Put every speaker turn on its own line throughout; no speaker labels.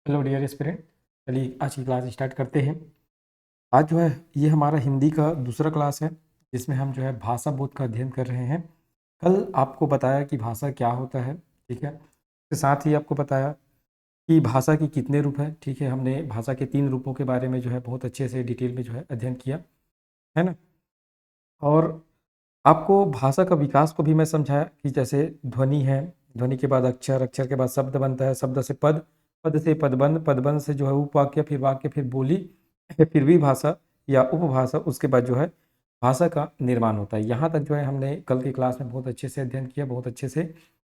Hello dear student, चलिए आज की क्लास स्टार्ट करते हैं। आज जो है ये हमारा हिंदी का दूसरा क्लास है, जिसमें हम जो है भाषा बोध का अध्ययन कर रहे हैं। कल आपको बताया कि भाषा क्या होता है, ठीक है। इसके साथ ही आपको बताया कि भाषा के कितने रूप हैं, ठीक है। हमने भाषा के 3 रूपों के बारे में जो है बहुत अच्छे से डिटेल में जो है अध्ययन किया है ना। और आपको भाषा का विकास को भी मैं समझाया कि जैसे ध्वनि है, ध्वनि के बाद अक्षर, अक्षर के बाद शब्द बनता है, शब्द से पद, पद से पदबंध, पदबंध से जो है उपवाक्य, फिर वाक्य, फिर बोली, फिर भी भाषा या उपभाषा, उसके बाद जो है भाषा का निर्माण होता है। यहाँ तक जो है हमने कल की क्लास में बहुत अच्छे से अध्ययन किया, बहुत अच्छे से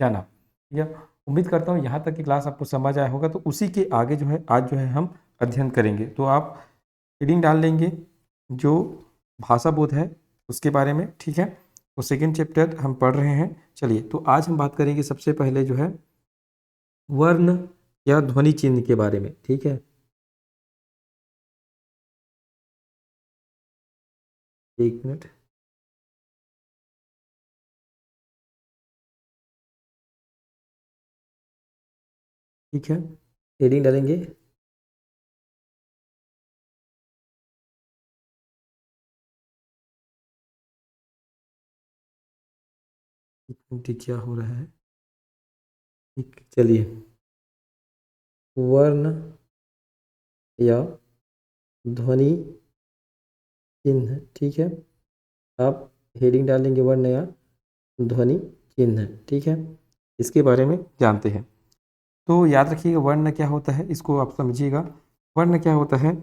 जाना। ठीक है, उम्मीद करता हूँ यहाँ तक की क्लास आपको समझ आया होगा। तो उसी के आगे जो है आज जो है हम अध्ययन करेंगे। तो आप हेडिंग डाल लेंगे जो भाषा बोध है उसके बारे में, ठीक है। वो सेकेंड चैप्टर हम पढ़ रहे हैं। चलिए, तो आज हम बात करेंगे सबसे पहले जो है वर्ण या ध्वनि चिन्ह के बारे में, ठीक है। एक मिनट, ठीक है, हेडिंग डालेंगे। एक मिनट, क्या हो रहा है, ठीक, चलिए। वर्ण या ध्वनि चिन्ह, ठीक है। आप हेडिंग डालेंगे वर्ण या ध्वनि चिन्ह, ठीक है। इसके बारे में जानते हैं। तो याद रखिएगा वर्ण क्या होता है, इसको आप समझिएगा। वर्ण क्या होता है?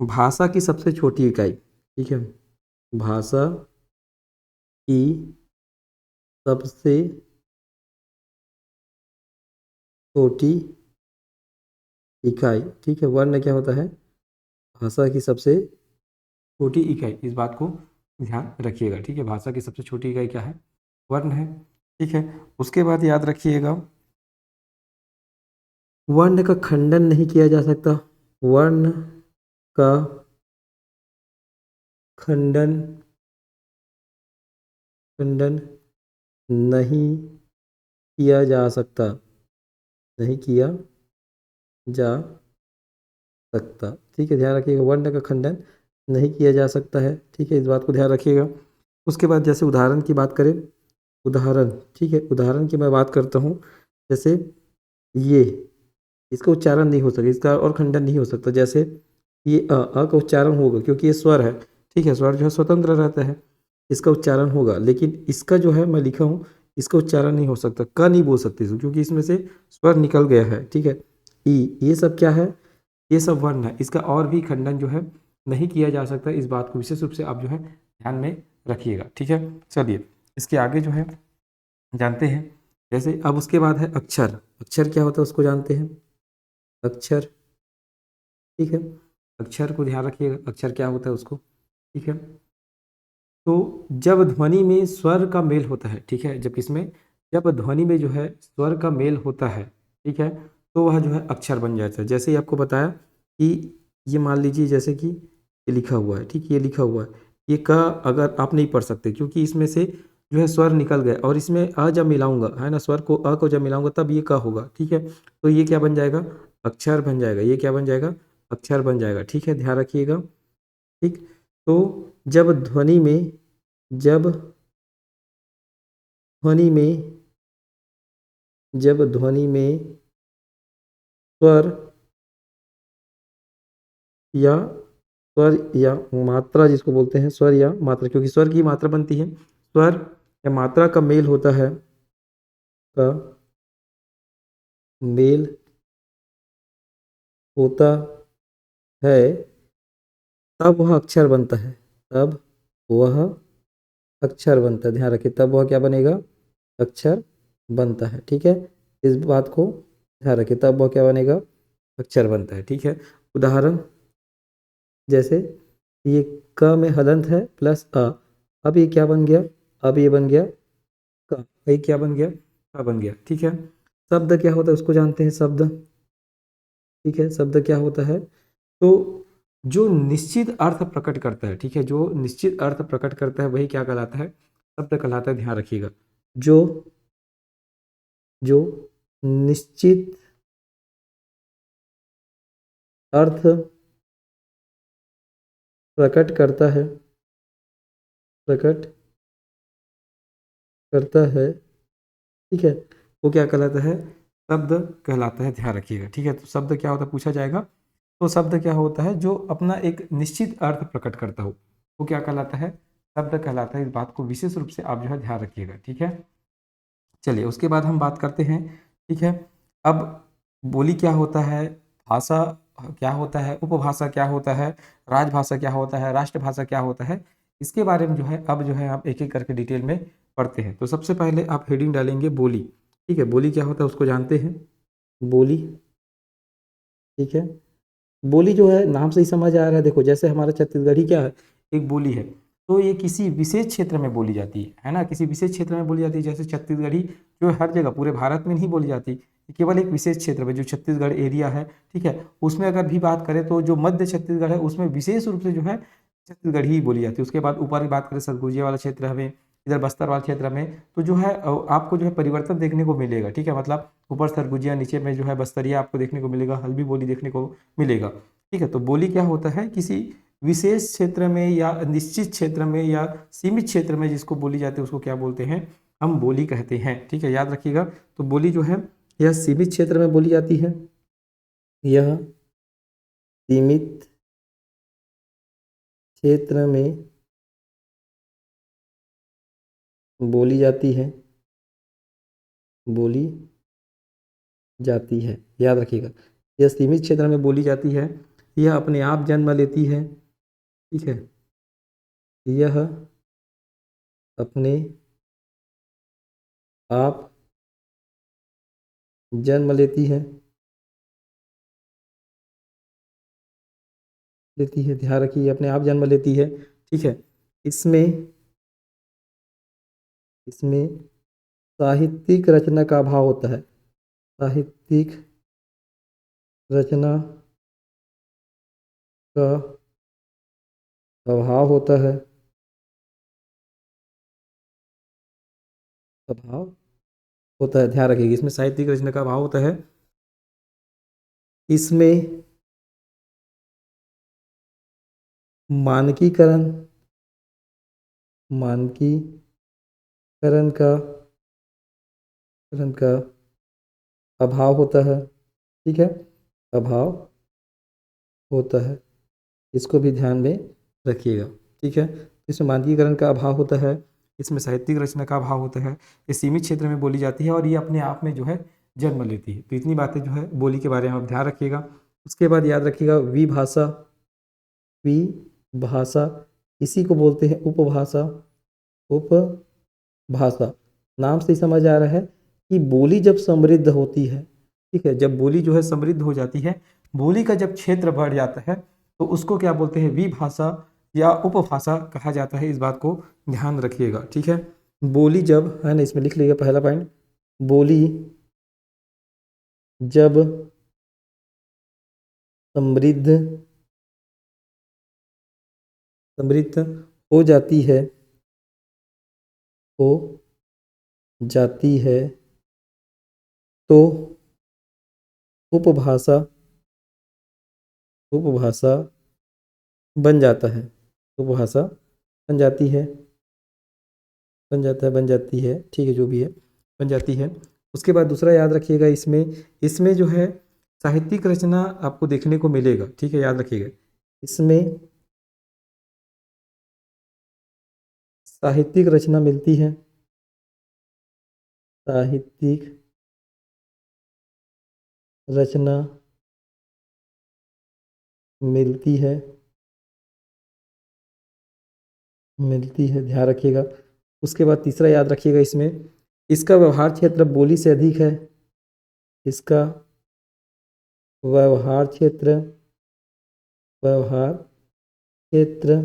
भाषा की सबसे छोटी इकाई, ठीक है। भाषा की सबसे छोटी इकाई, ठीक है। वर्ण क्या होता है? भाषा की सबसे छोटी इकाई। इस बात को ध्यान रखिएगा, ठीक है। भाषा की सबसे छोटी इकाई क्या है? वर्ण है, ठीक है। उसके बाद याद रखिएगा वर्ण का खंडन नहीं किया जा सकता। वर्ण का खंडन खंडन नहीं किया जा सकता, नहीं किया जा सकता, ठीक है। ध्यान रखिएगा वर्ण का खंडन नहीं किया जा सकता है, ठीक है। इस बात को ध्यान रखिएगा। उसके बाद जैसे उदाहरण की बात करें, उदाहरण, ठीक है। उदाहरण की मैं बात करता हूँ, जैसे ये, इसका उच्चारण नहीं हो सकता, इसका और खंडन नहीं हो सकता। जैसे ये अ का उच्चारण होगा क्योंकि ये स्वर है, ठीक है। स्वर जो है स्वतंत्र रहता है, इसका उच्चारण होगा। लेकिन इसका जो है मैं लिखा हूँ, इसका उच्चारण नहीं हो सकता, क नहीं बोल सकते इसको, क्योंकि इसमें से स्वर निकल गया है, ठीक है। ई, ये सब क्या है? ये सब वर्ण है। इसका और भी खंडन जो है नहीं किया जा सकता। इस बात को विशेष रूप से आप जो है ध्यान में रखिएगा, ठीक है। चलिए, इसके आगे जो है जानते हैं। जैसे अब उसके बाद है अक्षर। अक्षर क्या होता है उसको जानते हैं। अक्षर, ठीक है। अक्षर को ध्यान रखिएगा, अक्षर क्या होता है उसको, ठीक है। तो जब ध्वनि में स्वर का मेल होता है, ठीक है, जब किसमें, जब ध्वनि में जो है स्वर का मेल होता है, ठीक है, तो वह जो है अक्षर बन जाता है। जैसे ही आपको बताया कि ये मान लीजिए जैसे कि ये लिखा हुआ है, ठीक, ये लिखा हुआ है, ये क अगर आप नहीं पढ़ सकते क्योंकि इसमें से जो है स्वर निकल गया, और इसमें अ जब मिलाऊंगा, है ना, स्वर को अ को जब मिलाऊंगा तब ये क होगा, ठीक है। तो ये क्या बन जाएगा? अक्षर बन जाएगा। ये क्या बन जाएगा? अक्षर बन जाएगा, ठीक है। ध्यान रखिएगा, ठीक। तो जब ध्वनि में, जब ध्वनि में जब ध्वनि में स्वर या स्वर या मात्रा, जिसको बोलते हैं स्वर या मात्रा, क्योंकि स्वर की मात्रा बनती है, स्वर या मात्रा का मेल होता है, का मेल होता है, तब वह अक्षर बनता है। तब वह अक्षर बनता है। ध्यान रखिए, तब वह क्या बनेगा? अक्षर बनता है, ठीक है। इस बात को ध्यान रखिए, तब वह क्या बनेगा? अक्षर बनता है, ठीक है। उदाहरण, जैसे ये क में हलंत है प्लस अ, अब ये क्या बन गया? अब ये बन गया क, ये क्या बन गया? क बन गया, ठीक है। शब्द क्या होता है उसको जानते हैं, शब्द, ठीक है। शब्द क्या होता है? तो जो निश्चित अर्थ प्रकट करता है, ठीक है, जो निश्चित अर्थ प्रकट करता है वही क्या कहलाता है? शब्द कहलाता है। ध्यान रखिएगा, जो जो निश्चित अर्थ प्रकट करता है, प्रकट करता है, ठीक है, वो क्या कहलाता है? शब्द कहलाता है, ध्यान रखिएगा। ठीक है, तो शब्द क्या होता है पूछा जाएगा, तो शब्द क्या होता है? जो अपना एक निश्चित अर्थ प्रकट करता हो, वो क्या कहलाता है? शब्द कहलाता है। इस बात को विशेष रूप से आप जो है ध्यान रखिएगा। ठीक है, चलिए उसके बाद हम बात करते हैं। ठीक है, अब बोली क्या होता है, भाषा क्या होता है, उपभाषा क्या होता है, राजभाषा क्या होता है, राष्ट्रभाषा क्या होता है, इसके बारे में जो है अब जो है आप एक एक करके डिटेल में पढ़ते हैं। तो सबसे पहले आप हेडिंग डालेंगे बोली। ठीक है, बोली क्या होता है उसको जानते हैं, बोली। ठीक है, बोली जो है नाम से ही समझ आ रहा है। देखो जैसे हमारा छत्तीसगढ़ी क्या है, एक बोली है, तो ये किसी विशेष क्षेत्र में बोली जाती है ना, किसी विशेष क्षेत्र में बोली जाती है। जैसे छत्तीसगढ़ी जो है हर जगह पूरे भारत में नहीं बोली जाती, केवल एक विशेष क्षेत्र में जो छत्तीसगढ़ एरिया है, ठीक है, उसमें अगर भी बात करें तो जो मध्य छत्तीसगढ़ है उसमें विशेष रूप से जो है छत्तीसगढ़ी ही बोली जाती है। उसके बाद ऊपर की बात करें सरगुजिया वाला क्षेत्र हमें, इधर बस्तर वाला क्षेत्र में, तो जो है आपको जो है परिवर्तन देखने को मिलेगा। ठीक है, मतलब ऊपर सरगुजिया, नीचे में जो है बस्तरिया आपको देखने को मिलेगा, हल्बी बोली देखने को मिलेगा। ठीक है, तो बोली क्या होता है? किसी विशेष क्षेत्र में या निश्चित क्षेत्र में या सीमित क्षेत्र में जिसको बोली जाती है उसको क्या बोलते हैं? हम बोली कहते हैं। ठीक है, याद रखिएगा। तो बोली जो है यह सीमित क्षेत्र में बोली जाती है, यह सीमित क्षेत्र में बोली जाती है, बोली जाती है, याद रखिएगा। यह सीमित क्षेत्र में बोली जाती है, यह अपने आप जन्म लेती है। ठीक है, यह अपने आप जन्म लेती है, लेती है, ध्यान रखिए, अपने आप जन्म लेती है। ठीक है, इसमें इसमें साहित्यिक रचना का अभाव होता है, साहित्यिक रचना का अभाव होता है, अभाव होता है, ध्यान रखिएगा। इसमें साहित्यिक रचना का अभाव होता है, इसमें मानकीकरण, मानकीकरण का करण का अभाव होता है। ठीक है, अभाव होता है, इसको भी ध्यान में रखिएगा। ठीक है, इसमें मानकीकरण का अभाव होता है, इसमें साहित्यिक रचना का अभाव होता है, ये सीमित क्षेत्र में बोली जाती है और ये अपने आप में जो है जन्म लेती है। तो इतनी बातें जो है बोली के बारे में आप ध्यान रखिएगा। उसके बाद याद रखिएगा विभाषा, विभाषा इसी को बोलते हैं उपभाषा, उपभाषा। नाम से ही समझ आ रहा है कि बोली जब समृद्ध होती है, ठीक है, जब बोली जो है समृद्ध हो जाती है, बोली का जब क्षेत्र बढ़ जाता है तो उसको क्या बोलते हैं? विभाषा या उपभाषा कहा जाता है। इस बात को ध्यान रखिएगा। ठीक है, बोली जब है ना, इसमें लिख लीजिएगा पहला पॉइंट, बोली जब समृद्ध समृद्ध हो जाती है, हो जाती है, तो उपभाषा उपभाषा बन जाता है, उपभाषा बन जाती है, बन जाता है, बन जाती है, ठीक है, जो भी है बन जाती है। उसके बाद दूसरा याद रखिएगा, इसमें इसमें जो है साहित्यिक रचना आपको देखने को मिलेगा। ठीक है, याद रखिएगा, इसमें साहित्यिक रचना मिलती है, साहित्यिक रचना मिलती है, मिलती है, ध्यान रखिएगा। उसके बाद तीसरा याद रखिएगा, इसमें इसका व्यवहार क्षेत्र बोली से अधिक है, इसका व्यवहार क्षेत्र, व्यवहार क्षेत्र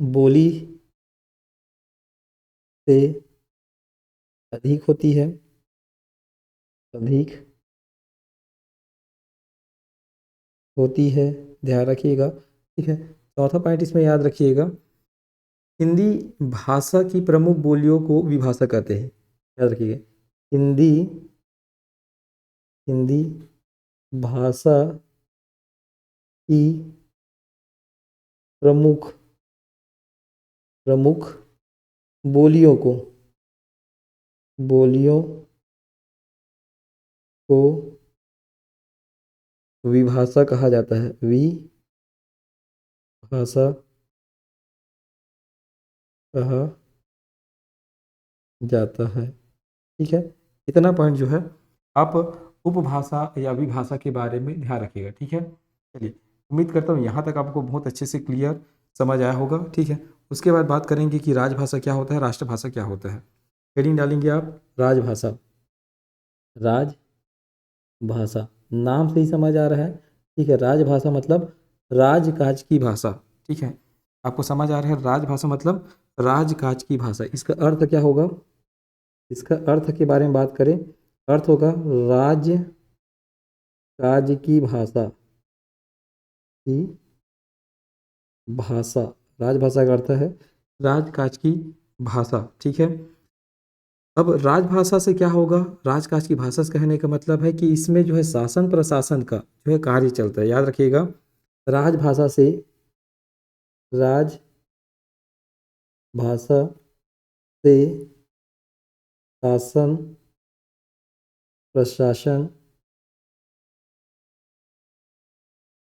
बोली से अधिक होती है, अधिक होती है, ध्यान रखिएगा। ठीक है, चौथा पॉइंट इसमें याद रखिएगा, हिंदी भाषा की प्रमुख बोलियों को विभाषा कहते हैं, याद रखिएगा। हिंदी हिंदी भाषा की प्रमुख प्रमुख बोलियों को विभाषा कहा जाता है। विभाषा कहा जाता है। ठीक है, इतना पॉइंट जो है आप उपभाषा या विभाषा के बारे में ध्यान रखिएगा। ठीक है, चलिए उम्मीद करता हूँ यहाँ तक आपको बहुत अच्छे से क्लियर समझ आया होगा। ठीक है, उसके बाद बात करेंगे कि राजभाषा क्या होता है, राष्ट्रभाषा क्या होता है। हेडिंग डालेंगे आप राजभाषा। राजभाषा नाम से ही समझ आ रहा है। ठीक है, राजभाषा मतलब राजकाज की भाषा। ठीक है, आपको समझ आ रहा है, राजभाषा मतलब राजकाज की भाषा। इसका अर्थ क्या होगा, इसका अर्थ के बारे में बात करें, अर्थ होगा राज काज की भाषा की भाषा। राजभाषा का अर्थ है राजकाज की भाषा। ठीक है, अब राजभाषा से क्या होगा, राजकाज की भाषा से कहने का मतलब है कि इसमें जो है शासन प्रशासन का जो है कार्य चलता है। याद रखिएगा, राजभाषा से राजभाषा से शासन प्रशासन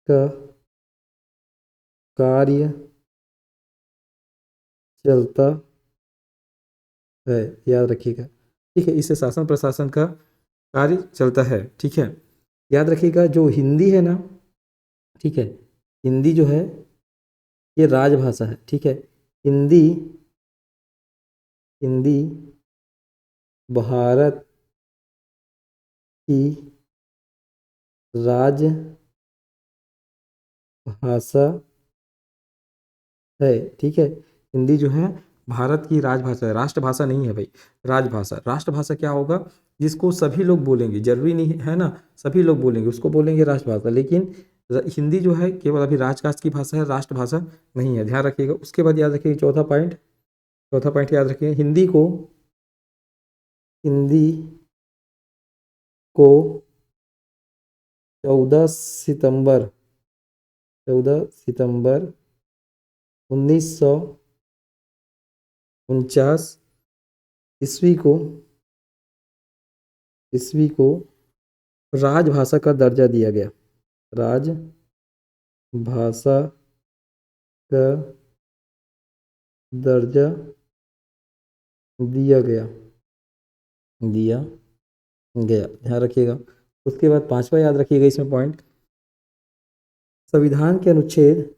का कार्य चलता है। याद रखिएगा, ठीक है, इससे शासन प्रशासन का कार्य चलता है। ठीक है, याद रखिएगा जो हिंदी है ना, ठीक है, हिंदी जो है ये राजभाषा है। ठीक है, हिंदी हिंदी भारत की राजभाषा है। ठीक है, हिंदी जो है भारत की राजभाषा है, राष्ट्रभाषा नहीं है भाई, राजभाषा। राष्ट्रभाषा क्या होगा, जिसको सभी लोग बोलेंगे, जरूरी नहीं है ना सभी लोग बोलेंगे, उसको बोलेंगे राष्ट्रभाषा। लेकिन हिंदी जो है केवल अभी राजकाज की भाषा है, राष्ट्रभाषा नहीं है, ध्यान रखिएगा। उसके बाद याद रखिएगा चौथा पॉइंट याद रखिए, हिंदी को 14 सितंबर 1949 ईस्वी को राजभाषा का दर्जा दिया गया। राजभाषा का दर्जा दिया गया दिया गया ध्यान रखिएगा। उसके बाद पांचवा याद रखिएगा इसमें पॉइंट, संविधान के अनुच्छेद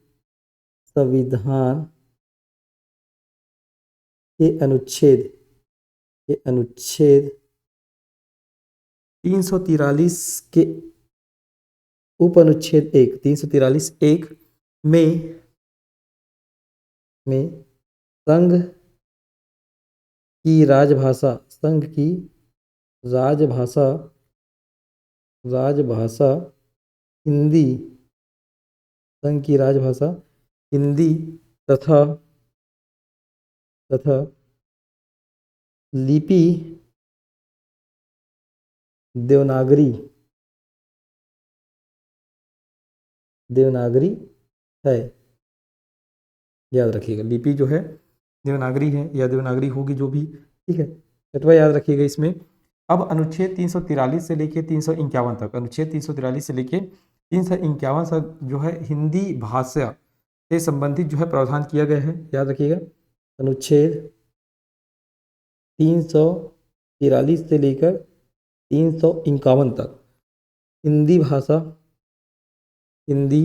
343 के उपअनुच्छेद 1 में संघ की राजभाषा हिंदी, संघ की राजभाषा हिंदी तथा लिपि देवनागरी है। याद रखिएगा, लिपि जो है देवनागरी है या देवनागरी होगी जो भी। ठीक है, छठवा याद रखिएगा इसमें। अब अनुच्छेद 343 से लेके 351 तक, अनुच्छेद 343 से लेके 351 तक जो है हिंदी भाषा से संबंधित जो है प्रावधान किया गया है। याद रखिएगा, अनुच्छेद 343 से लेकर 351 तक हिंदी भाषा संबंधी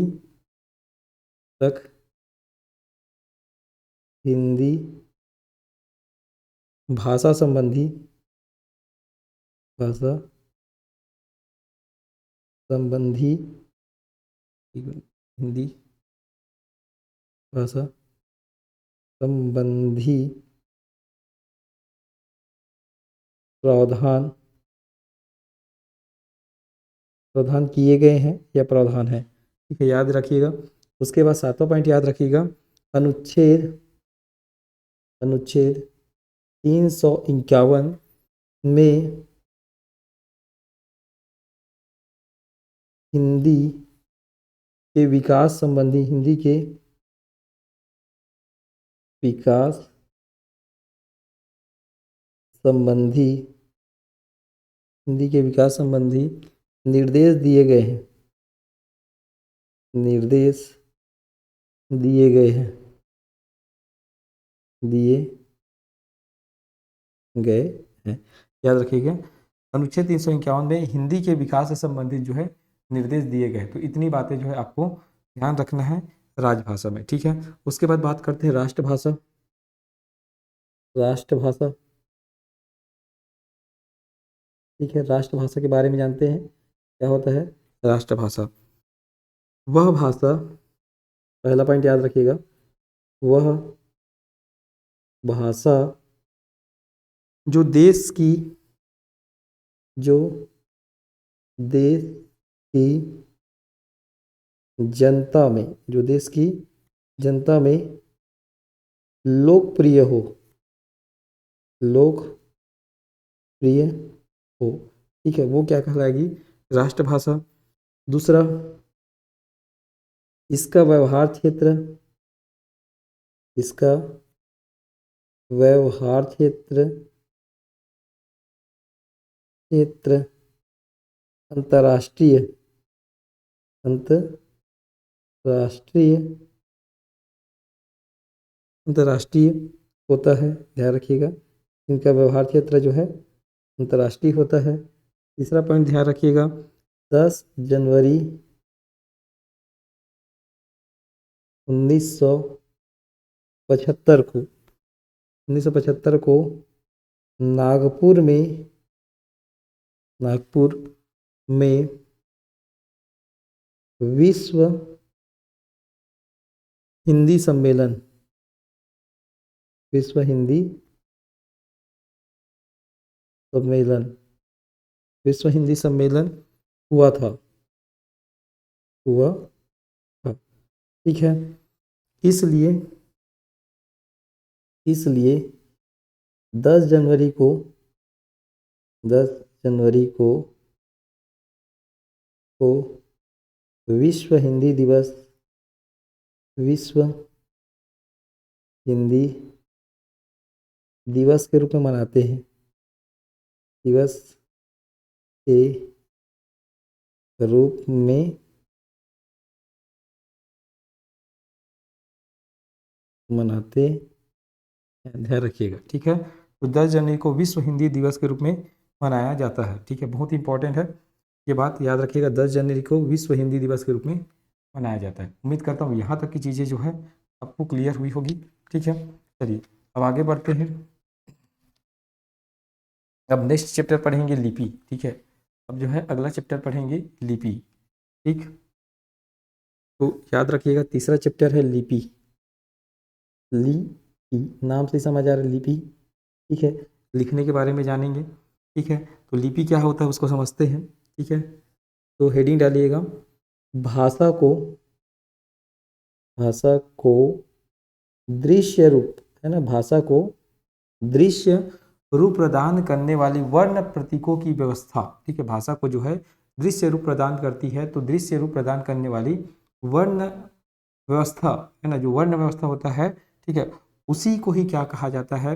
हिंदी भाषा संबंधी प्रावधान किए गए हैं या प्रावधान है। ठीक है, याद रखिएगा। उसके बाद सातवां पॉइंट याद रखिएगा, अनुच्छेद 351 में हिंदी के विकास संबंधी, हिंदी के विकास संबंधी, हिंदी के विकास संबंधी निर्देश दिए गए हैं, निर्देश दिए गए हैं, दिए गए हैं। याद रखिएगा, अनुच्छेद 351 में हिंदी के विकास से संबंधित जो है निर्देश दिए गए। तो इतनी बातें जो है आपको ध्यान रखना है राजभाषा में, ठीक है। उसके बाद बात करते हैं राष्ट्रभाषा। राष्ट्रभाषा, ठीक है, राष्ट्रभाषा के बारे में जानते हैं। क्या होता है राष्ट्रभाषा? वह भाषा, पहला पॉइंट याद रखिएगा, वह भाषा जो देश की, जो देश की जनता में, जो देश की जनता में लोकप्रिय हो, लोकप्रिय हो, ठीक है, वो क्या कहलाएगी? राष्ट्रभाषा। दूसरा, इसका व्यवहार क्षेत्र, इसका व्यवहार क्षेत्र क्षेत्र अंतर्राष्ट्रीय, अंतर्राष्ट्रीय, अंतर्राष्ट्रीय होता है, ध्यान रखिएगा। इनका व्यवहार क्षेत्र जो है अंतर्राष्ट्रीय होता है। तीसरा पॉइंट ध्यान रखिएगा, 10 जनवरी 1975 को, 1975 को नागपुर में, नागपुर में विश्व हिंदी सम्मेलन, विश्व हिंदी सम्मेलन, विश्व हिंदी सम्मेलन हुआ था, हुआ था, ठीक है। इसलिए, इसलिए 10 जनवरी को, 10 जनवरी को विश्व हिंदी दिवस, विश्व हिंदी दिवस के रूप में मनाते हैं, दिवस के रूप में मनाते हैं, ध्यान रखिएगा, ठीक है। तो 10 जनवरी को विश्व हिंदी दिवस के रूप में मनाया जाता है, ठीक है, बहुत इंपॉर्टेंट है ये बात, याद रखिएगा। 10 जनवरी को विश्व हिंदी दिवस के रूप में मनाया जाता है। उम्मीद करता हूँ यहाँ तक की चीज़ें जो है आपको क्लियर हुई होगी, ठीक है। चलिए अब आगे बढ़ते हैं। अब नेक्स्ट चैप्टर पढ़ेंगे लिपि, ठीक है। अब जो है अगला चैप्टर पढ़ेंगे लिपि, ठीक। तो याद रखिएगा तीसरा चैप्टर है लिपि, लिपि नाम से समझ आ रहा है, लिपि, ठीक है, लिखने के बारे में जानेंगे, ठीक है। तो लिपि क्या होता है उसको समझते हैं, ठीक है। तो हेडिंग डालिएगा, भाषा को, भाषा को दृश्य रूप, है ना, भाषा को दृश्य रूप प्रदान करने वाली वर्ण प्रतीकों की व्यवस्था, ठीक है। भाषा को जो है दृश्य रूप प्रदान करती है, तो दृश्य रूप प्रदान करने वाली वर्ण व्यवस्था, है ना, जो वर्ण व्यवस्था होता है, ठीक है, उसी को ही क्या कहा जाता है?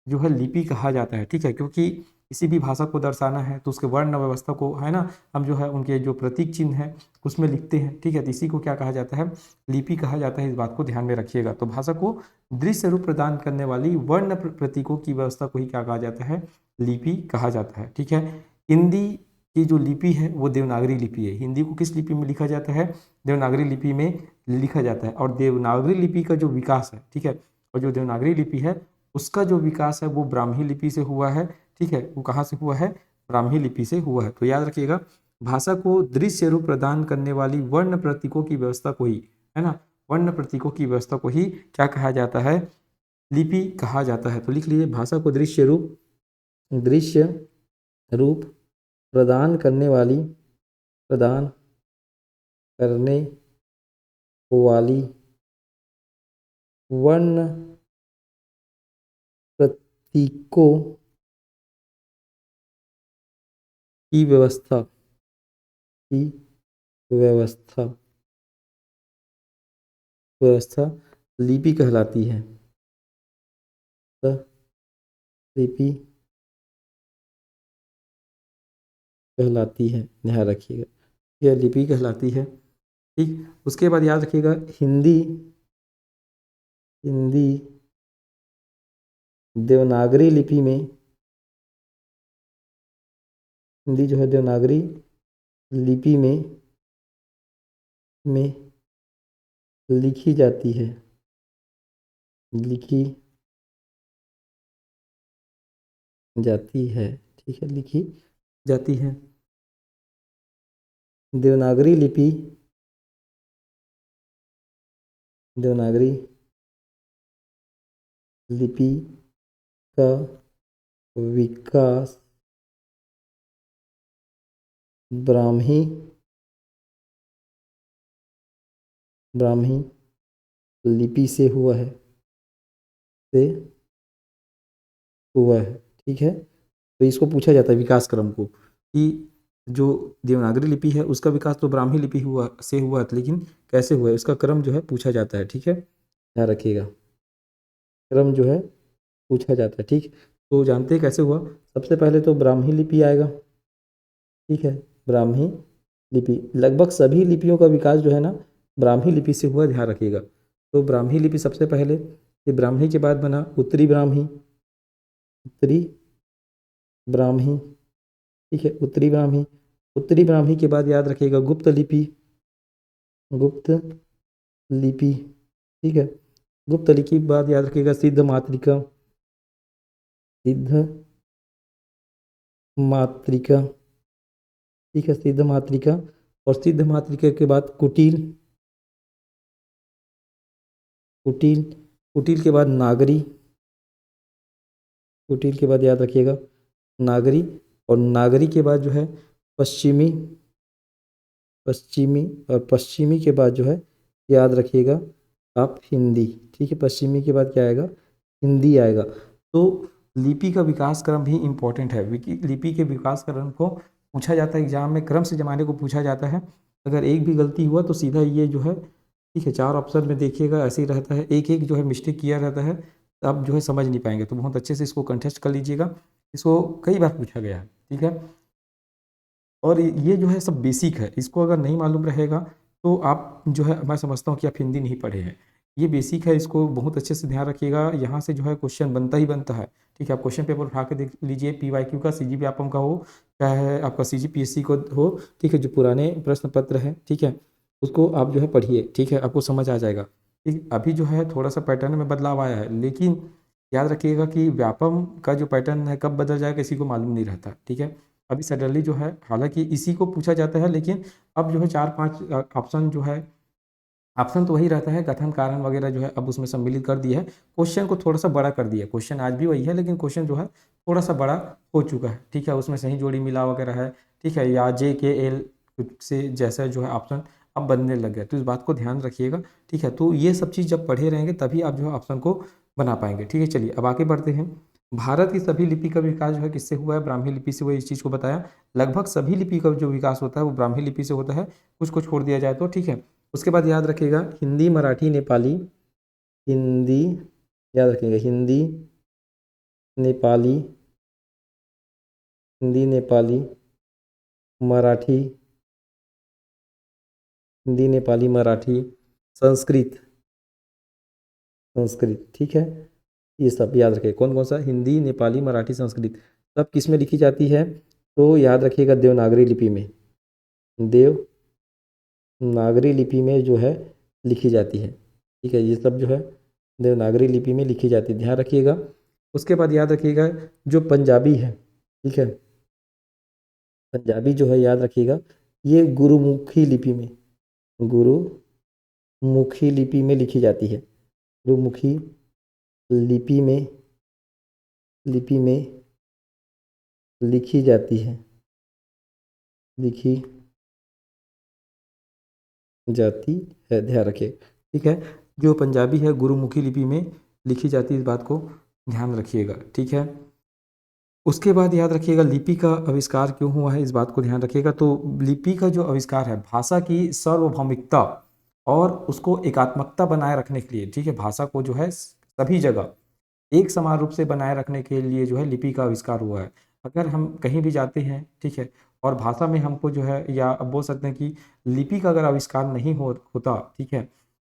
जो है लिपि कहा जाता है, ठीक है। क्योंकि किसी भी भाषा को दर्शाना है तो उसके वर्ण व्यवस्था को, है ना, हम जो है उनके जो प्रतीक चिन्ह है उसमें लिखते हैं, ठीक है। तो इसी को क्या कहा जाता है? लिपि कहा जाता है। इस बात को ध्यान में रखिएगा। तो भाषा को दृश्य रूप प्रदान करने वाली वर्ण प्रतीकों की व्यवस्था को ही क्या कहा जाता है? लिपि कहा जाता है, ठीक है। हिंदी की जो लिपि है वो देवनागरी लिपि है। हिंदी को किस लिपि में लिखा जाता है? देवनागरी लिपि में लिखा जाता है। और देवनागरी लिपि का जो विकास है, ठीक है, और जो देवनागरी लिपि है उसका जो विकास है वो ब्राह्मी लिपि से हुआ है, ठीक है। वो कहाँ से हुआ है? ब्राह्मी लिपि से हुआ है। तो याद रखिएगा, भाषा को दृश्य रूप प्रदान करने वाली वर्ण प्रतीकों की व्यवस्था को ही, है ना, वर्ण प्रतीकों की व्यवस्था को ही क्या कहा जाता है? लिपि कहा जाता है। तो लिख लीजिए, भाषा को दृश्य रूप, दृश्य रूप प्रदान करने वाली, प्रदान करने वाली वर्ण प्रतीकों की व्यवस्था, की व्यवस्था व्यवस्था लिपि कहलाती है। लिपि कहलाती है, ध्यान रखिएगा, यह लिपि कहलाती है। ठीक, उसके बाद याद रखिएगा हिंदी हिंदी देवनागरी लिपि में, हिंदी जो है देवनागरी लिपि में लिखी जाती है, लिखी जाती है। ठीक है, लिखी जाती है। देवनागरी लिपि देवनागरी लिपि का विकास ब्राह्मी लिपि से हुआ है, ठीक है। तो इसको पूछा जाता है विकास क्रम को, कि जो देवनागरी लिपि है उसका विकास तो ब्राह्मी लिपि हुआ, लेकिन कैसे हुआ है उसका क्रम जो है पूछा जाता है। ठीक है, ध्यान रखिएगा, क्रम जो है पूछा जाता है। ठीक, तो जानते हैं कैसे हुआ। सबसे पहले तो ब्राह्मी लिपि आएगा। ठीक है, ब्राह्मी लिपि, लगभग सभी लिपियों का विकास जो है ना ब्राह्मी लिपि से हुआ, ध्यान रखिएगा। तो ब्राह्मी लिपि सबसे पहले, ये ब्राह्मी के बाद बना उत्तरी ब्राह्मी। ठीक है, उत्तरी ब्राह्मी के बाद याद रखिएगा गुप्त लिपि। ठीक है, गुप्त लिपि के बाद याद रखिएगा सिद्ध मातृका। ठीक है, सिद्ध मातृका, और सिद्ध मातृका के बाद कुटिल के बाद कुटिल के बाद याद रखिएगा नागरी, और नागरी के बाद जो है पश्चिमी, और पश्चिमी के बाद जो है याद रखिएगा आप हिंदी। ठीक है, पश्चिमी के बाद क्या आएगा, हिंदी आएगा। तो लिपि का विकास क्रम भी इम्पोर्टेंट है। लिपि के विकास क्रम को पूछा जाता है एग्जाम में, क्रम से जमाने को पूछा जाता है। अगर एक भी गलती हुआ तो सीधा ये जो है, ठीक है, 4 ऑप्शन में देखिएगा ऐसे ही रहता है, एक एक जो है मिस्टेक किया रहता है, तो आप जो है समझ नहीं पाएंगे। तो बहुत अच्छे से इसको कंटेस्ट कर लीजिएगा, इसको कई बार पूछा गया है। ठीक है, और ये जो है सब बेसिक है, इसको अगर नहीं मालूम रहेगा तो आप जो है, मैं समझता हूँ कि आप हिंदी नहीं पढ़े हैं। ये बेसिक है, इसको बहुत अच्छे से ध्यान रखिएगा। यहाँ से जो है क्वेश्चन बनता ही बनता है। ठीक है, आप क्वेश्चन पेपर उठा के देख लीजिए, PYQ का, CGP आपम का हो, चाहे आपका CGPSC को हो। ठीक है, जो पुराने प्रश्न पत्र हैं, ठीक है, उसको आप जो है पढ़िए। ठीक है, आपको समझ आ जाएगा। ठीक, अभी जो है थोड़ा सा पैटर्न में बदलाव आया है, लेकिन याद रखिएगा कि व्यापम का जो पैटर्न है कब बदल जाएगा किसी को मालूम नहीं रहता। ठीक है, अभी सडनली जो है, हालांकि इसी को पूछा जाता है, लेकिन अब जो है 4-5 ऑप्शन जो है, ऑप्शन तो वही रहता है, कथन कारण वगैरह जो है अब उसमें सम्मिलित कर दिया है। क्वेश्चन को थोड़ा सा बड़ा कर दिया, क्वेश्चन आज भी वही है लेकिन क्वेश्चन जो है थोड़ा सा बड़ा हो चुका है। ठीक है, उसमें सही जोड़ी मिला वगैरह है। ठीक है, या JKL से जैसा जो है ऑप्शन अब बनने लग गया, तो इस बात को ध्यान रखिएगा। ठीक है, तो ये सब चीज़ जब पढ़े रहेंगे तभी आप जो है ऑप्शन को बना पाएंगे। ठीक है, चलिए अब आगे बढ़ते हैं। भारत की सभी लिपि का विकास जो है किससे हुआ है, ब्राह्मी लिपि से हुआ, इस चीज़ को बताया। लगभग सभी लिपि का जो विकास होता है वो ब्राह्मी लिपि से होता है, कुछ को छोड़ दिया जाए तो। ठीक है, उसके बाद याद रखिएगा हिंदी मराठी नेपाली, हिंदी याद रखिएगा नेपाली हिंदी नेपाली मराठी, हिंदी नेपाली मराठी, संस्कृत। ठीक है, ये सब याद रखिए, कौन कौन सा, हिंदी नेपाली मराठी संस्कृत, सब किस में लिखी जाती है, तो याद रखिएगा देवनागरी लिपि में, देवनागरी लिपि में जो है लिखी जाती है। ठीक है, ये सब जो है देवनागरी लिपि में लिखी जाती है, ध्यान रखिएगा। उसके बाद याद रखिएगा जो पंजाबी है, ठीक है, पंजाबी जो है याद रखिएगा ये गुरुमुखी लिपि में लिखी जाती है, गुरुमुखी लिपि में लिखी जाती है, लिखी जाती है, ध्यान रखिए। ठीक है, जो पंजाबी है गुरुमुखी लिपि में लिखी जाती है, इस बात को ध्यान रखिएगा। ठीक है, उसके बाद याद रखिएगा लिपि का आविष्कार क्यों हुआ है, इस बात को ध्यान रखिएगा। तो लिपि का जो आविष्कार है भाषा की सार्वभौमिकता और उसको एकात्मकता बनाए रखने के लिए, ठीक है, भाषा को जो है सभी जगह एक समान रूप से बनाए रखने के लिए जो है लिपि का आविष्कार हुआ है। अगर हम कहीं भी जाते हैं, ठीक है, और भाषा में हमको जो है, या अब बोल सकते हैं कि लिपि का अगर आविष्कार नहीं होता, ठीक है,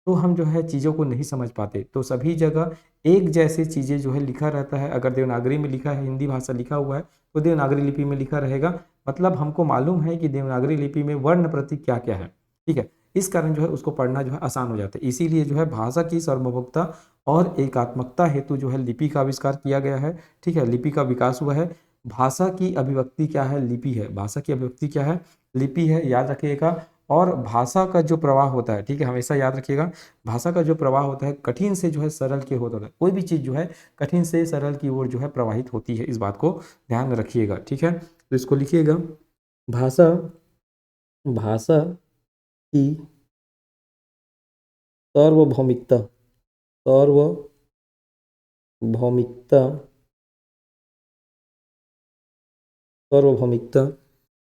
तो हम जो है चीज़ों को नहीं समझ पाते। तो सभी जगह एक जैसे चीज़ें जो है लिखा रहता है। अगर देवनागरी में लिखा है, हिंदी भाषा लिखा हुआ है, तो देवनागरी लिपि में लिखा रहेगा। मतलब हमको मालूम है कि देवनागरी लिपि में वर्ण प्रतीक क्या क्या है, ठीक है। इस कारण जो है उसको पढ़ना जो है आसान हो जाता है। इसीलिए जो है भाषा की सार्वभौमिकता और एकात्मकता हेतु जो है लिपि का आविष्कार किया गया है, ठीक है, लिपि का विकास हुआ है। भाषा की अभिव्यक्ति क्या है, लिपि है। भाषा की अभिव्यक्ति क्या है, लिपि है, याद रखिएगा। और भाषा का जो प्रवाह होता है, ठीक है, हमेशा याद रखिएगा, भाषा का जो प्रवाह होता है कठिन से जो है सरल की ओर होता है। कोई भी चीज़ जो है कठिन से सरल की ओर जो है प्रवाहित होती है, इस बात को ध्यान में रखिएगा, ठीक है। तो इसको लिखिएगा, भाषा भाषा की सार्वभौमिकता, सार्वभौमिकता, सार्वभौमिकता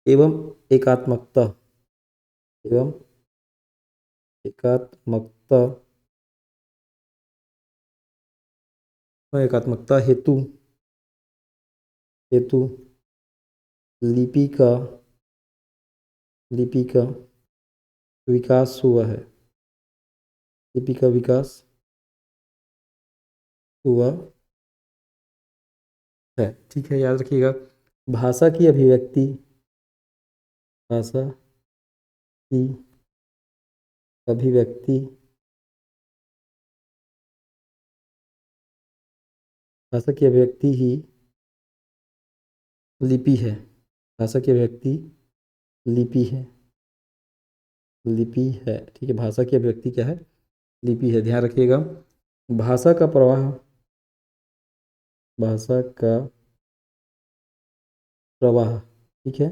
एवं एकात्मकता, एवं एकात्मकता एकात्मकता हेतु हेतु लिपि का लिपि का विकास हुआ है, लिपि का विकास हुआ है, ठीक है, याद रखिएगा। भाषा की अभिव्यक्ति, भाषा की अभिव्यक्ति, भाषा की अभिव्यक्ति ही लिपि है। भाषा की अभिव्यक्ति लिपि है, लिपि है, ठीक है। भाषा की अभिव्यक्ति क्या है, लिपि है, ध्यान रखिएगा। भाषा का प्रवाह, भाषा का प्रवाह, ठीक है,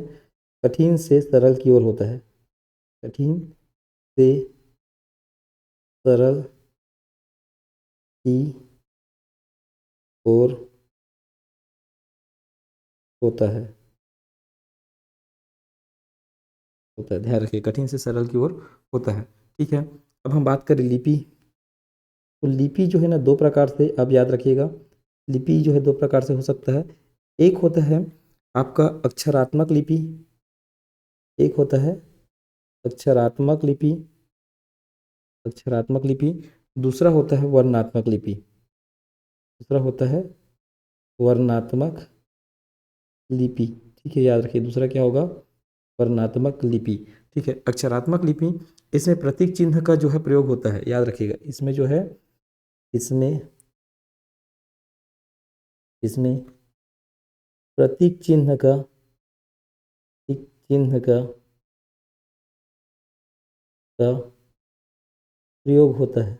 कठिन से सरल की ओर होता है, कठिन से सरल की ओर होता है, ध्यान रखिए, कठिन से सरल की ओर होता है, ठीक है। अब हम बात करें लिपि। तो लिपि जो है ना दो प्रकार से, अब याद रखिएगा, लिपि जो है दो प्रकार से हो सकता है। एक होता है आपका अक्षरात्मक लिपि, एक होता है अक्षरात्मक लिपि, अक्षरात्मक लिपि, दूसरा होता है वर्णात्मक लिपि, दूसरा होता है वर्णात्मक लिपि, ठीक है, याद रखिए, दूसरा क्या होगा, वर्णात्मक लिपि, ठीक है। अक्षरात्मक लिपि, इसमें प्रतीक चिन्ह का जो है प्रयोग होता है, याद रखिएगा। इसमें जो है, इसमें इसमें प्रतीक चिन्ह का, प्रतीक चिन्ह का प्रयोग होता है,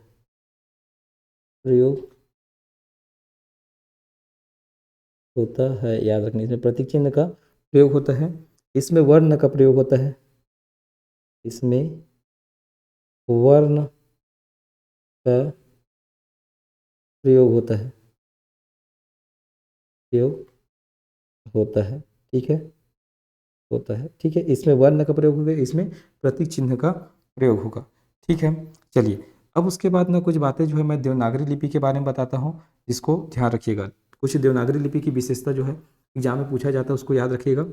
प्रयोग होता है, याद रखना, इसमें प्रतीक चिन्ह का प्रयोग होता है। इसमें वर्ण का प्रयोग होता है, इसमें वर्ण का प्रयोग होता है, प्रयोग होता है, ठीक है, होता है, ठीक है। इसमें वर्ण का प्रयोग होगा, इसमें प्रतीक चिन्ह का प्रयोग होगा, ठीक है। चलिए, अब उसके बाद ना कुछ बातें जो है मैं देवनागरी लिपि के बारे में बताता हूँ, जिसको ध्यान रखिएगा। कुछ देवनागरी लिपि की विशेषता जो है एग्जाम में पूछा जाता है, उसको याद रखिएगा।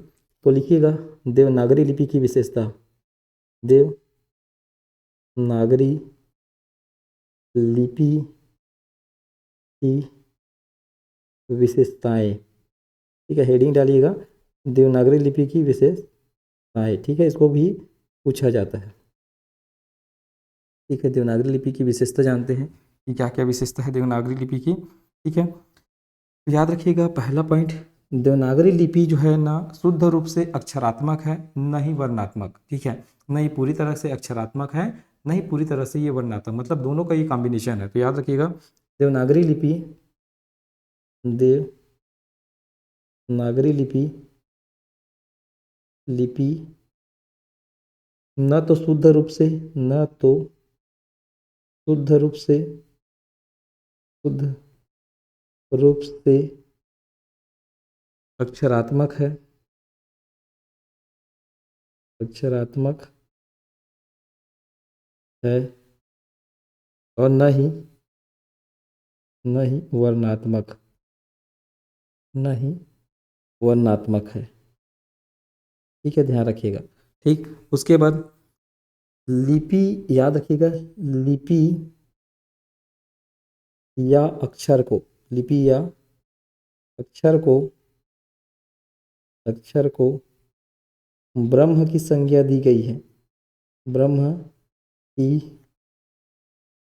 तो लिखिएगा, देवनागरी लिपि की विशेषता, देवनागरी लिपि की विशेषताएं, ठीक है, हेडिंग डालिएगा, देवनागरी लिपि की विशेषताएं, ठीक है, इसको भी पूछा जाता है, ठीक है। देवनागरी लिपि की विशेषता जानते हैं कि क्या क्या विशेषता है देवनागरी लिपि की, ठीक है। तो याद रखिएगा, पहला पॉइंट, देवनागरी लिपि जो है ना शुद्ध रूप से अक्षरात्मक है, न ही वर्णात्मक, ठीक है। न ही पूरी तरह से अक्षरात्मक है, न ही पूरी तरह से ये वर्णात्मक, मतलब दोनों का ये कॉम्बिनेशन है। तो याद रखिएगा, देवनागरी लिपि, देवनागरी लिपि लिपि न तो शुद्ध रूप से, न तो शुद्ध रूप से, शुद्ध रूप से अक्षरात्मक है, अक्षरात्मक है, और न ही वर्णात्मक, न ही वर्णात्मक है। ठीक है, ध्यान रखिएगा। ठीक, उसके बाद लिपि याद रखिएगा, लिपि या अक्षर को, लिपि या अक्षर को, अक्षर को ब्रह्म की संज्ञा दी गई है, ब्रह्म की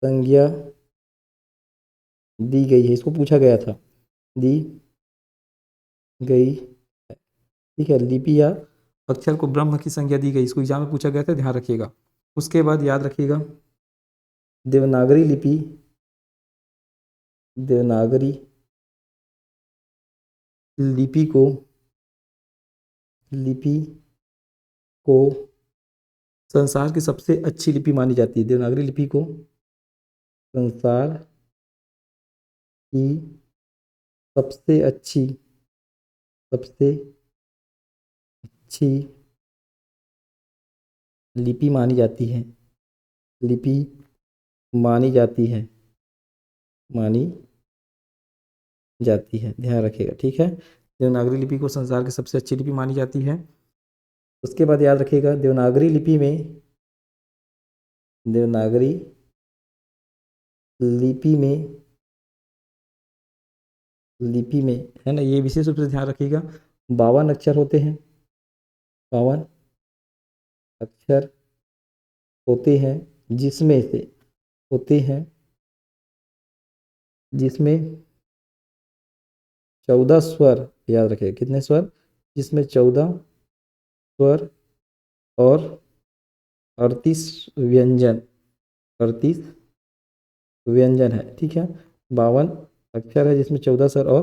संज्ञा दी गई है, इसको पूछा गया था, दी गई। ठीक है, लिपि या अक्षर को ब्रह्म की संज्ञा दी गई, इसको एग्जाम में पूछा गया था, ध्यान रखिएगा। उसके बाद याद रखिएगा, देवनागरी लिपि, देवनागरी लिपि को, लिपि को संसार की सबसे अच्छी लिपि मानी जाती है, देवनागरी लिपि को संसार की सबसे अच्छी, सबसे अच्छी लिपि मानी जाती है, लिपि मानी जाती है, मानी जाती है, ध्यान रखिएगा। ठीक है, देवनागरी लिपि को संसार की सबसे अच्छी लिपि मानी जाती है। उसके बाद याद रखिएगा, देवनागरी लिपि में, देवनागरी लिपि में, लिपि में है ना, ये विशेष रूप से ध्यान रखिएगा, 52 अक्षर होते हैं, 52 अक्षर होते हैं, जिसमें से होते हैं, जिसमें 14 स्वर, याद रखिएगा कितने स्वर, जिसमें 14 स्वर और 38 व्यंजन, 38 व्यंजन है। ठीक है, 52 अक्षर है जिसमें 14 स्वर और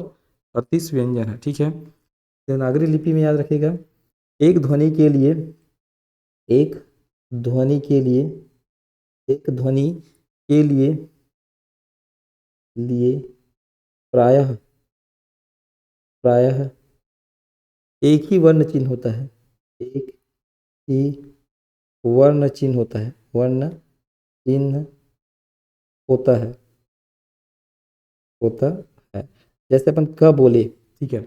38 व्यंजन है। ठीक है, देवनागरी लिपि में याद रखिएगा, एक ध्वनि के लिए, एक ध्वनि के लिए, एक ध्वनि के लिए प्रायः, प्रायः एक ही वर्ण चिन्ह होता है, एक ही वर्ण चिन्ह होता है, वर्ण चिन्ह होता है, होता है। जैसे अपन क बोले, ठीक है,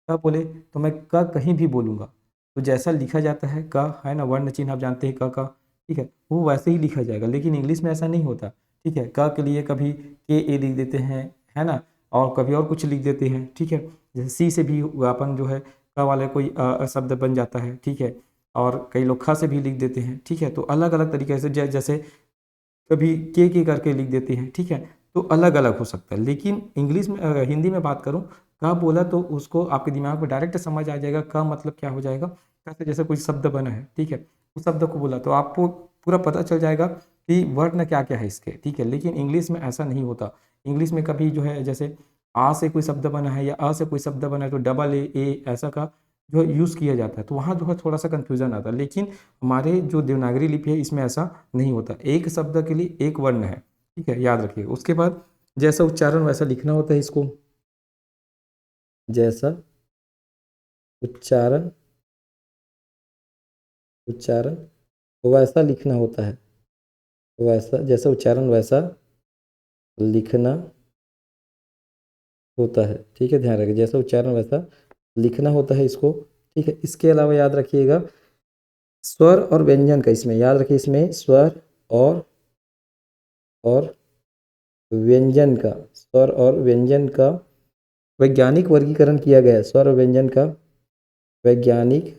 क बोले तो मैं क कहीं भी बोलूँगा तो जैसा लिखा जाता है क, है ना, वर्ण चिन्ह आप जानते हैं क का, ठीक है, वो वैसे ही लिखा जाएगा, लेकिन इंग्लिश में ऐसा नहीं होता। ठीक है, क के लिए कभी के ए लिख देते हैं, है ना, और कभी और कुछ लिख देते हैं। ठीक है, जैसे सी से भी अपन जो है क वाले कोई शब्द बन जाता है। ठीक है, और कई लोग ख से भी लिख देते हैं। ठीक है, तो अलग अलग तरीके से जैसे कभी के करके लिख देते हैं। ठीक है, तो अलग अलग हो सकता है, लेकिन इंग्लिश में हिंदी में बात करूँ, क बोला तो उसको आपके दिमाग में डायरेक्ट समझ आ जाएगा क मतलब क्या हो जाएगा। कैसे, जैसे कोई शब्द बना है, ठीक है, उस शब्द को बोला तो आपको पूरा पता चल जाएगा कि वर्ण क्या क्या है इसके। ठीक है, लेकिन इंग्लिश में ऐसा नहीं होता। इंग्लिश में कभी जो है जैसे आ से कोई शब्द बना है या अ से कोई शब्द बना है तो डबल ए ऐसा का जो यूज़ किया जाता है, तो वहाँ जो है थोड़ा सा कन्फ्यूज़न आता है। लेकिन हमारे जो देवनागरी लिपि है इसमें ऐसा नहीं होता, एक शब्द के लिए एक वर्ण है। ठीक है, याद रखिएगा। उसके बाद जैसा उच्चारण वैसा लिखना होता है इसको, जैसा उच्चारण, उच्चारण वैसा लिखना होता है, वैसा, जैसा उच्चारण वैसा लिखना होता है। ठीक है, ध्यान रखिए, जैसा उच्चारण वैसा लिखना होता है इसको। ठीक है, इसके अलावा याद रखिएगा स्वर और व्यंजन का, इसमें याद रखिए, इसमें स्वर और व्यंजन का, स्वर और व्यंजन का वैज्ञानिक वर्गीकरण किया गया है। स्वर और व्यंजन का वैज्ञानिक,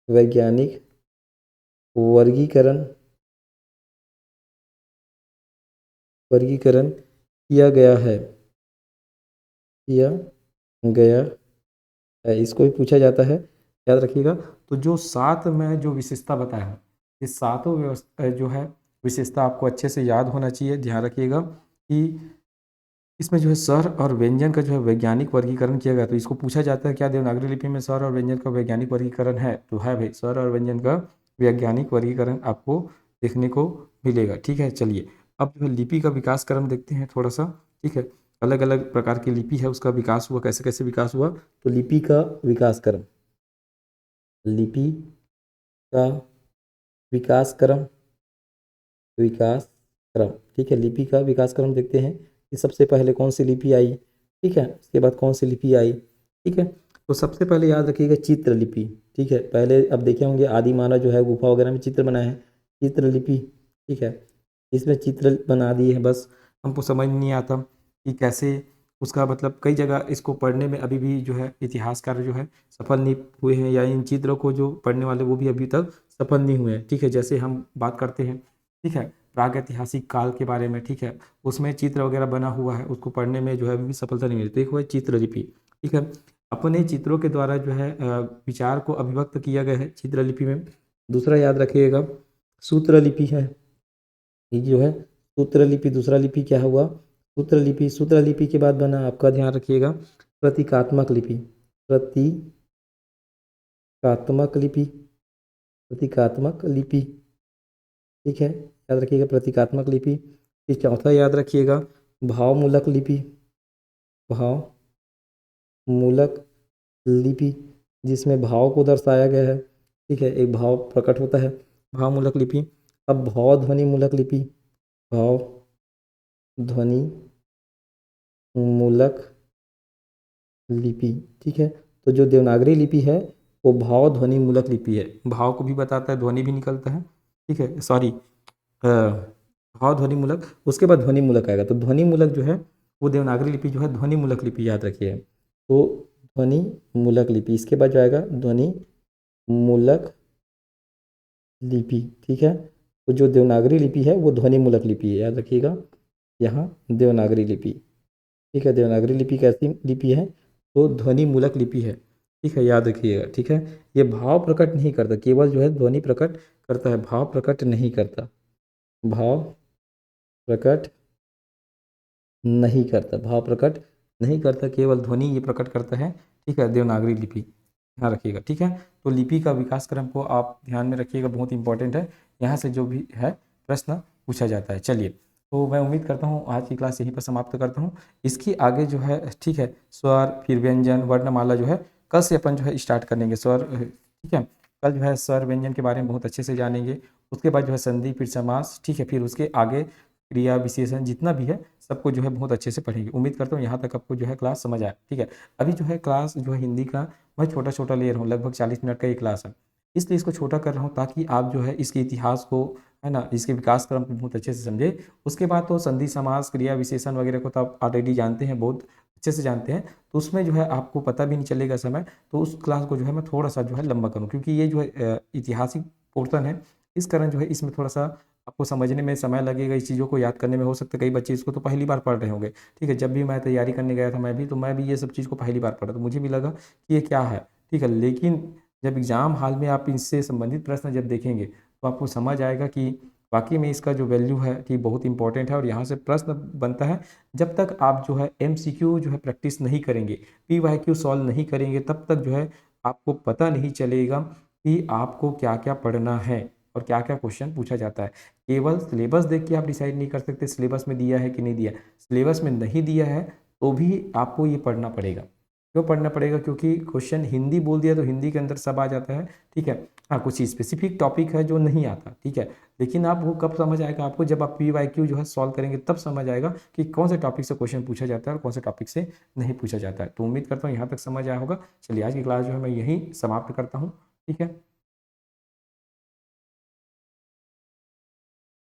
वैज्ञानिक वर्गीकरण, वर्गीकरण किया गया है, किया गया है, इसको भी पूछा जाता है, याद रखिएगा। तो जो 7 में जो विशेषता बताया है, ये सातों व्यवस्था जो है विशेषता आपको अच्छे से याद होना चाहिए। ध्यान रखिएगा कि इसमें जो है स्वर और व्यंजन का जो है वैज्ञानिक वर्गीकरण किया गया, तो इसको पूछा जाता है क्या देवनागरी लिपि में स्वर और व्यंजन का वैज्ञानिक वर्गीकरण है, तो है भाई, स्वर और व्यंजन का वैज्ञानिक वर्गीकरण आपको देखने को मिलेगा। ठीक है, चलिए अब जो है लिपि का विकास क्रम देखते हैं थोड़ा सा। ठीक है, अलग अलग प्रकार की लिपि है उसका विकास हुआ, कैसे कैसे विकास हुआ। तो लिपि का विकास क्रम, लिपि का विकास क्रम, विकास क्रम, ठीक है। लिपि का विकास क्रम देखते हैं कि सबसे पहले कौन सी लिपि आई, ठीक है, उसके बाद कौन सी लिपि आई, ठीक है। तो सबसे पहले याद रखिएगा चित्रलिपि, ठीक है। पहले अब देखे होंगे आदि मानव जो है गुफा वगैरह में चित्र बनाए हैं, चित्रलिपि, ठीक है। इसमें चित्र बना दिए हैं, बस हमको समझ नहीं आता कि कैसे उसका मतलब, कई जगह इसको पढ़ने में अभी भी जो है इतिहासकार जो है सफल नहीं हुए हैं, या इन चित्रों को जो पढ़ने वाले वो भी अभी तक सफल नहीं हुए हैं, ठीक है। जैसे हम बात करते हैं, ठीक है, प्रागैतिहासिक काल के बारे में, ठीक है, उसमें चित्र वगैरह बना हुआ है, उसको पढ़ने में जो है अभी भी सफलता नहीं मिली। तो एक हुआ चित्रलिपि, ठीक है। अपने चित्रों के द्वारा जो है विचार को अभिव्यक्त किया गया है चित्रलिपि में। दूसरा याद रखिएगा सूत्रलिपि है, ये जो है सूत्रलिपि, दूसरा लिपि क्या हुआ, सूत्रलिपि। सूत्रलिपि के बाद बना, आपका ध्यान रखिएगा, प्रतीकात्मक लिपि, प्रतीकात्मक लिपि, प्रतीकात्मक लिपि, ठीक है, याद रखिएगा प्रतीकात्मक लिपि। फिर चौथा याद रखिएगा भावमूलक लिपि, भावमूलक लिपि, जिसमें भाव को दर्शाया गया है, ठीक है, एक भाव प्रकट होता है, भावमूलक लिपि। अब भाव ध्वनि मूलक लिपि, भाव ध्वनि मूलक लिपि, ठीक है। तो जो देवनागरी लिपि है वो भाव ध्वनि मूलक लिपि है, भाव को भी बताता है, ध्वनि भी निकलता है, ठीक है, सॉरी, भाव ध्वनि मूलक, उसके बाद ध्वनि मूलक आएगा। तो ध्वनि मूलक जो है वो देवनागरी लिपि जो है ध्वनि मूलक लिपि, याद रखिए। तो ध्वनि मूलक लिपि, इसके बाद जो आएगा ध्वनि मूलक लिपि, ठीक है। तो जो देवनागरी लिपि है वो ध्वनि मूलक लिपि है, याद रखिएगा, यहाँ देवनागरी लिपि, ठीक है। देवनागरी लिपि कैसी लिपि है, तो ध्वनि मूलक लिपि है, ठीक है, याद रखिएगा, ठीक है। ये भाव प्रकट नहीं करता, केवल जो है ध्वनि प्रकट करता है, भाव प्रकट नहीं करता, भाव प्रकट नहीं करता, भाव प्रकट नहीं करता, केवल ध्वनि ये प्रकट करता है, ठीक है, देवनागरी लिपि, ध्यान रखिएगा, ठीक है। तो लिपि का विकास क्रम को आप ध्यान में रखिएगा, बहुत इंपॉर्टेंट है, यहाँ से जो भी है प्रश्न पूछा जाता है। चलिए, तो मैं उम्मीद करता हूँ आज की क्लास यहीं पर समाप्त करता हूँ। इसकी आगे जो है, ठीक है, स्वर, फिर व्यंजन, वर्णमाला जो है कल से अपन जो है स्टार्ट करेंगे, स्वर, ठीक है। कल जो है स्वर व्यंजन के बारे में बहुत अच्छे से जानेंगे, उसके बाद जो है संधि, फिर समास, ठीक है, फिर उसके आगे क्रिया विशेषण जितना भी है सबको जो है बहुत अच्छे से पढ़ेंगे। उम्मीद करता हूँ यहाँ तक आपको जो है क्लास समझ आए, ठीक है। अभी जो है क्लास जो है हिंदी का मैं छोटा छोटा ले रहा हूँ, लगभग 40 मिनट का ये क्लास है, इसलिए इसको छोटा कर रहा हूँ ताकि आप जो है इसके इतिहास को, है ना, इसके विकास क्रम को बहुत अच्छे से समझे। उसके बाद तो संधि, समास, क्रिया विशेषण वगैरह को तो आप ऑलरेडी जानते हैं, बहुत अच्छे से जानते हैं, तो उसमें जो है आपको पता भी नहीं चलेगा समय। तो उस क्लास को जो है मैं थोड़ा सा जो है लंबा करूँ, क्योंकि ये जो है ऐतिहासिक पोर्सन है, इस कारण जो है इसमें थोड़ा सा आपको समझने में समय लगेगा, इस चीज़ों को याद करने में। हो सकता है कई बच्चे इसको तो पहली बार पढ़ रहे होंगे, ठीक है। जब भी मैं तैयारी करने गया था मैं भी ये सब चीज़ को पहली बार पढ़ा, तो मुझे भी लगा कि ये क्या है, ठीक है। लेकिन जब एग्ज़ाम हॉल में आप इससे संबंधित प्रश्न जब देखेंगे तो आपको समझ आएगा कि वाकई में इसका जो वैल्यू है कि बहुत इंपॉर्टेंट है, और यहाँ से प्रश्न बनता है। जब तक आप जो है MCQ जो है प्रैक्टिस नहीं करेंगे, PYQ सॉल्व नहीं करेंगे, तब तक जो है आपको पता नहीं चलेगा कि आपको क्या क्या पढ़ना है और क्या क्या क्वेश्चन पूछा जाता है। केवल सिलेबस देख के आप डिसाइड नहीं कर सकते सिलेबस में दिया है कि नहीं दिया। सिलेबस में नहीं दिया है तो भी आपको ये पढ़ना पड़ेगा। क्यों पढ़ना पड़ेगा? क्योंकि क्वेश्चन हिंदी बोल दिया तो हिंदी के अंदर सब आ जाता है, ठीक है। हाँ, कुछ स्पेसिफिक टॉपिक है जो नहीं आता, ठीक है, लेकिन आप वो कब समझ आएगा आपको, जब आप PYQ जो है सॉल्व करेंगे तब समझ आएगा कि कौन से टॉपिक से क्वेश्चन पूछा जाता है और कौन से टॉपिक से नहीं पूछा जाता है। तो उम्मीद करता हूँ यहाँ तक समझ आया होगा। चलिए, आज की क्लास जो है मैं यहीं समाप्त करता हूँ, ठीक है।